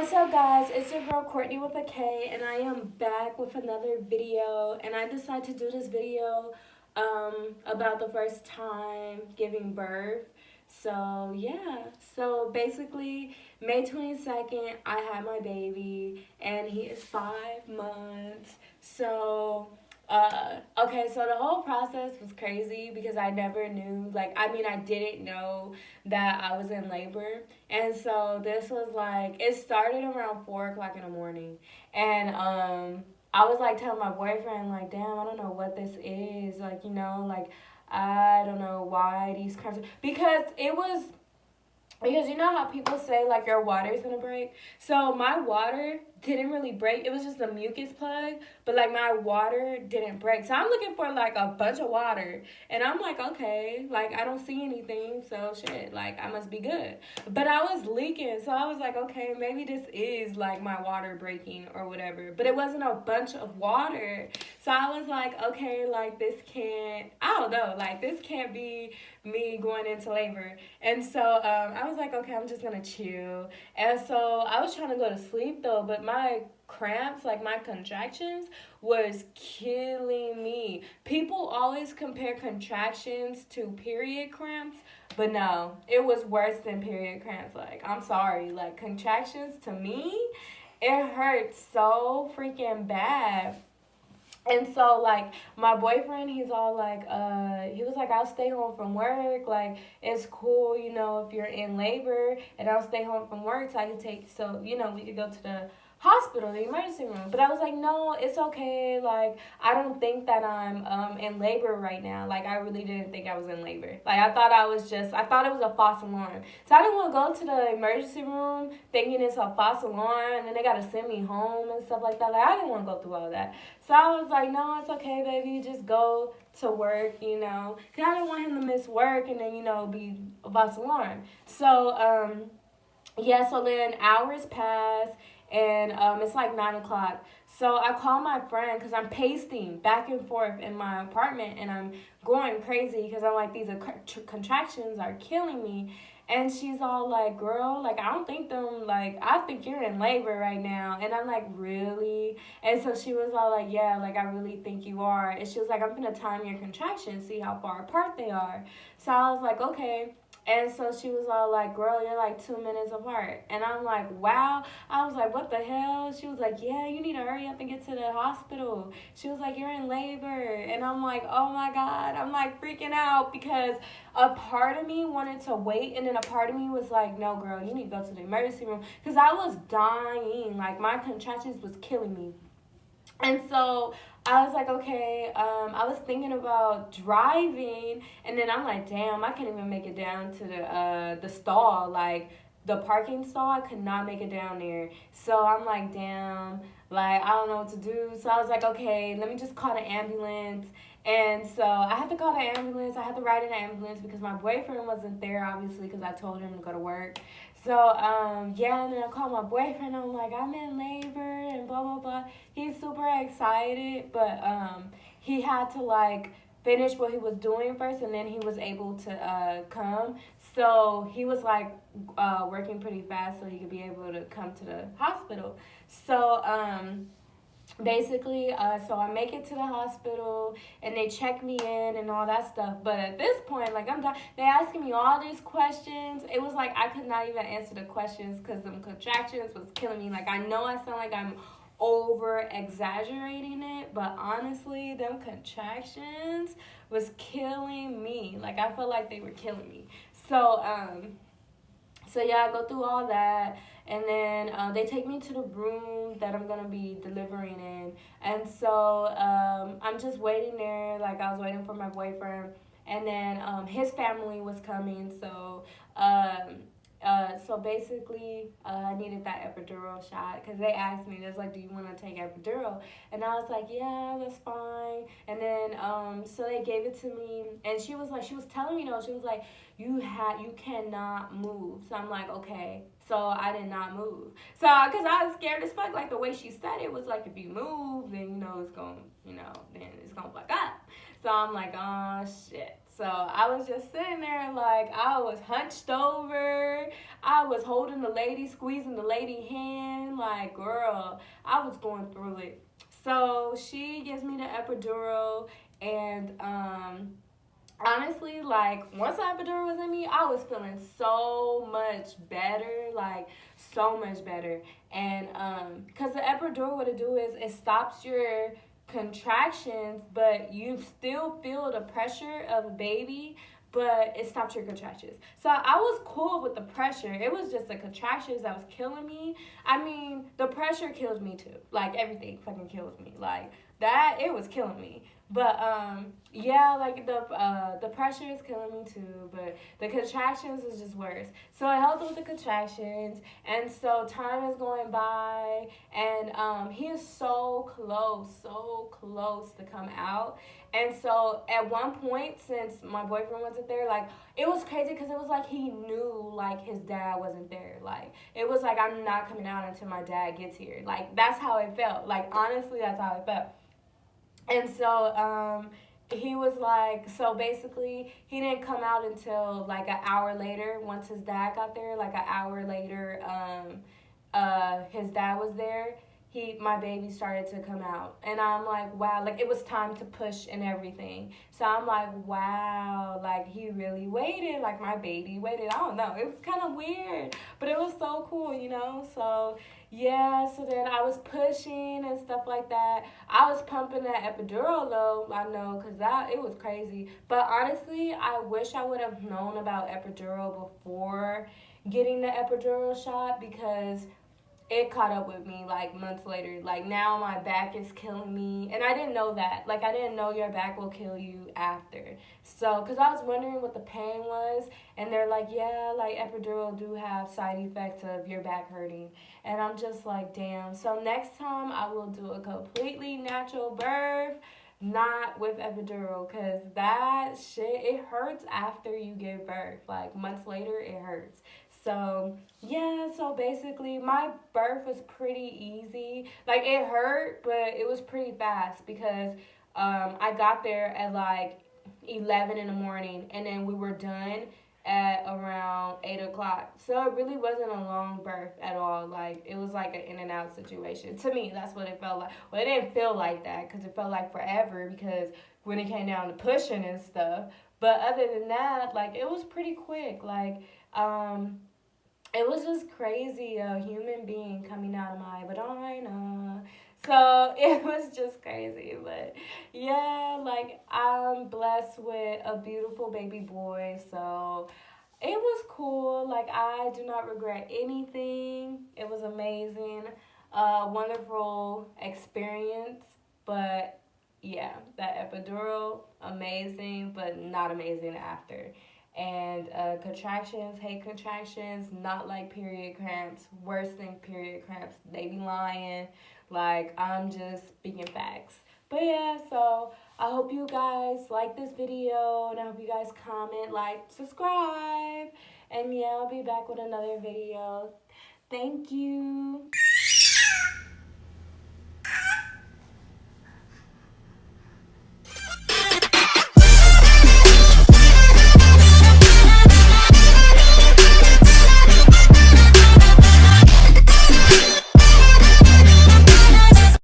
What's up, guys? It's your girl Courtney with a K, and I am back with another video. And I decided to do this video about the first time giving birth. So, yeah. So, basically, May 22nd, I had my baby, and he is 5 months. Okay, so the whole process was crazy because I never knew, I didn't know that I was in labor. And so this was like, it started around 4 o'clock in the morning. And I was like telling my boyfriend, like, damn, I don't know what this is. I don't know why these cramps. Because you know how people say like your water is gonna break? So my water didn't really break. It was just a mucus plug, but like my water didn't break. So I'm looking for like a bunch of water. And I'm like, okay, like I don't see anything, so shit, like I must be good. But I was leaking, so I was like, okay, maybe this is like my water breaking or whatever. But it wasn't a bunch of water. So I was like, okay, like I don't know, like this can't be me going into labor. And so I was like, okay, I'm just gonna chill. And so I was trying to go to sleep though, but my cramps, like my contractions, was killing me. People always compare contractions to period cramps, but no, it was worse than period cramps. Like, I'm sorry, like contractions to me, it hurts so freaking bad. And so, like, my boyfriend, he's all like, he was like, I'll stay home from work. Like, it's cool, if you're in labor, and I'll stay home from work so I can we could go to the hospital, the emergency room. But I was like, no, it's okay. Like, I don't think that I'm in labor right now. Like, I really didn't think I was in labor. Like, I thought it was a false alarm. So I didn't want to go to the emergency room thinking it's a false alarm, and then they got to send me home and stuff like that. Like, I didn't want to go through all that. So I was like, no, it's okay, baby. Just go to work, Because I didn't want him to miss work and then, be a false alarm. So, yeah, so then hours pass and it's like 9 o'clock. So I call my friend because I'm pasting back and forth in my apartment and I'm going crazy because I'm like, these contractions are killing me. And she's all like, girl, like, I think you're in labor right now. And I'm like, really? And so she was all like, yeah, like, I really think you are. And she was like, I'm going to time your contractions, see how far apart they are. So I was like, okay. And so she was all like, girl, you're like 2 minutes apart. And I'm like, wow. I was like, what the hell? She was like, yeah, you need to hurry up and get to the hospital. She was like, you're in labor. And I'm like, oh my God. I'm like freaking out because a part of me wanted to wait. And then a part of me was like, no, girl, you need to go to the emergency room. Because I was dying. Like, my contractions was killing me. And so I was like, okay, I was thinking about driving, and then I'm like, damn, I can't even make it down to the stall, like the parking stall. I could not make it down there. So I'm like, damn, like I don't know what to do. So I was like, okay, let me just call the ambulance. And so I had to call the ambulance. I had to ride in the ambulance because my boyfriend wasn't there, obviously, because I told him to go to work. So, yeah, and then I called my boyfriend. I'm like, I'm in labor and blah, blah, blah. He's super excited, but he had to, like, finish what he was doing first, and then he was able to come. So he was, like, working pretty fast so he could be able to come to the hospital. So, basically, so I make it to the hospital and they check me in and all that stuff. But at this point, like, I'm done. They asking me all these questions. It was like I could not even answer the questions because them contractions was killing me. Like, I know I sound like I'm over exaggerating it, but honestly, them contractions was killing me. Like, I felt like they were killing me. So yeah, I go through all that, and then they take me to the room that I'm gonna be delivering in, and so I'm just waiting there. Like, I was waiting for my boyfriend, and then his family was coming. So basically, I needed that epidural shot because they asked me, "There's like, do you want to take epidural?" And I was like, "Yeah, that's fine." And then so they gave it to me, and she was telling me though, she was like, you cannot move." So I'm like, okay. So I did not move. So because I was scared as fuck. Like, the way she said it was like, if you move, then it's gonna, then it's gonna fuck up. So I'm like, oh shit. So I was just sitting there like I was hunched over. I was holding the lady, squeezing the lady hand. Like, girl, I was going through it. So she gives me the epidural, and honestly, like once the epidural was in me, I was feeling so much better, like so much better. And because the epidural, what it do is it stops your contractions, but you still feel the pressure of a baby, but it stops your contractions. So I was cool with the pressure. It was just the contractions that was killing me. I mean, the pressure kills me too. Like everything fucking kills me. Like that, it was killing me. But yeah, like the pressure is killing me too, but the contractions is just worse. So I helped with the contractions, and so time is going by, and he is so close to come out. And so at one point, since my boyfriend wasn't there, like it was crazy because it was like he knew like his dad wasn't there. Like it was like I'm not coming out until my dad gets here. Like that's how it felt. Like honestly, that's how it felt. And so he was like, so basically he didn't come out until like an hour later. Once his dad got there, like an hour later, his dad was there. My baby started to come out, and I'm like, wow, like it was time to push and everything. So I'm like, wow, like he really waited, like my baby waited. I don't know, it was kind of weird, but it was so cool, you know. So yeah, so then I was pushing and stuff like that. I was pumping that epidural though, I know, because it was crazy. But honestly, I wish I would have known about epidural before getting the epidural shot, because it caught up with me like months later. Like now my back is killing me, and I didn't know that. Like I didn't know your back will kill you after. So because I was wondering what the pain was, and they're like, yeah, like epidural do have side effects of your back hurting, and I'm just like, damn. So next time I will do a completely natural birth, not with epidural, because that shit, it hurts after you give birth. Like months later it hurts. So yeah, so basically my birth was pretty easy. Like it hurt, but it was pretty fast because I got there at like 11 in the morning, and then we were done at around 8 o'clock. So it really wasn't a long birth at all. Like it was like an in and out situation. To me, that's what it felt like. Well, it didn't feel like that because it felt like forever, because when it came down to pushing and stuff. But other than that, like it was pretty quick. Like it was just crazy, a human being coming out of my vagina. So it was just crazy. But yeah, like I'm blessed with a beautiful baby boy. So it was cool. Like I do not regret anything. It was amazing. Wonderful experience. But yeah, that epidural, amazing, but not amazing after. And contractions, hate contractions, not like period cramps, worse than period cramps. They be lying. Like, I'm just speaking facts. But yeah, so I hope you guys like this video, and I hope you guys comment, like, subscribe. And yeah, I'll be back with another video. Thank you.